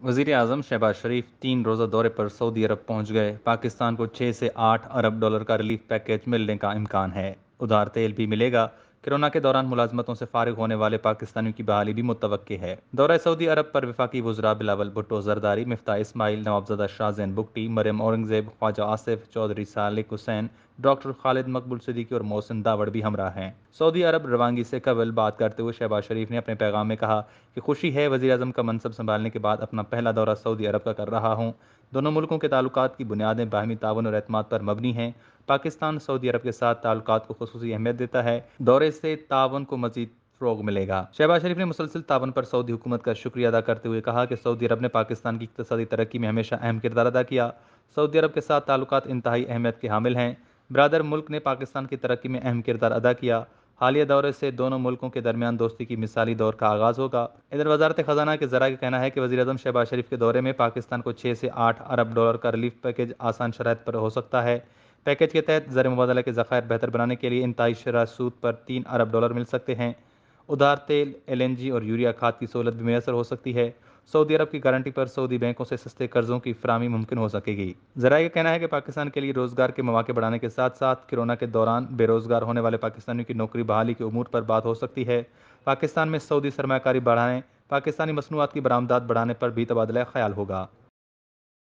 वजीर आजम शहबाज शरीफ 3 रोज़ा दौरे पर सऊदी अरब पहुंच गए। पाकिस्तान को 6 से 8 अरब डॉलर का रिलीफ पैकेज मिलने का इम्कान है। उधार तेल भी मिलेगा। कोरोना के दौरान मुलाजमतों से फारिग होने वाले पाकिस्तानियों की बहाली भी मुतवक्के है। दौरा सऊदी अरब पर वफाकी वज़रा बिलावल भुट्टो जरदारी, मिफ्ता इस्माइल, नवाबजादा शाहजैन बुगटी, मरियम औरंगजेब, ख्वाजा आसिफ चौधरी, सालिक हुसैन, डॉक्टर खालिद मकबूल सिद्दीकी और मोहसिन दावड़ भी हमरा हैं। सऊदी अरब रवानगी से कबल बात करते हुए शहबाज शरीफ ने अपने पैगाम में कहा कि खुशी है वज़ीर आज़म का मनसब संभालने के बाद अपना पहला दौरा सऊदी अरब का कर रहा हूँ। दोनों मुल्कों के ताल्लुकात की बुनियादें बाहमी ताउन और एतमाद पर मबनी हैं। पाकिस्तान सऊदी अरब के साथ ताल्लुकात को खुसूसी अहमियत देता है। दौरे से ताउन को मजीद फ़रोग मिलेगा। शहबाज शरीफ ने मुसलसल ताउन पर सऊदी हुकूमत का शुक्रिया अदा करते हुए कहा कि सऊदी अरब ने पाकिस्तान की इक़्तिसादी तरक्की में हमेशा अहम किरदार अदा किया। सऊदी अरब के साथ ताल्लुकात इंतहाई अहमियत के हामिल हैं। ब्रादर मुल्क ने पाकिस्तान की तरक्की में अहम किरदार अदा किया। हालिया दौरे से दोनों मुल्कों के दरमियान दोस्ती की मिसाली दौर का आगाज़ होगा। इधर वजारत ख़जाना के ज़राए का कहना है कि वज़ीर आज़म शहबाज शरीफ के दौरे में पाकिस्तान को 6 से 8 अरब डॉलर का रिलीफ पैकेज आसान शराइत पर हो सकता है। पैकेज के तहत ज़र मुबादला के ज़खायर बेहतर बनाने के लिए इंतहाई शरह सूद पर 3 अरब डॉलर मिल सकते हैं। उधार तेल, LNG और यूरिया खाद की सहूलत भी मैसर हो सकती है। सऊदी अरब की गारंटी पर सऊदी बैंकों से सस्ते कर्जों की फराहमी मुमकिन हो सकेगी। ज़राए का कहना है कि पाकिस्तान के लिए रोज़गार के मौके बढ़ाने के साथ साथ कोरोना के दौरान बेरोज़गार होने वाले पाकिस्तानियों की नौकरी बहाली के उमूर पर बात हो सकती है। पाकिस्तान में सऊदी सरमाकारी बढ़ाने, पाकिस्तानी मसनूआत की बरामदात बढ़ाने पर भी तबादला ख्याल होगा।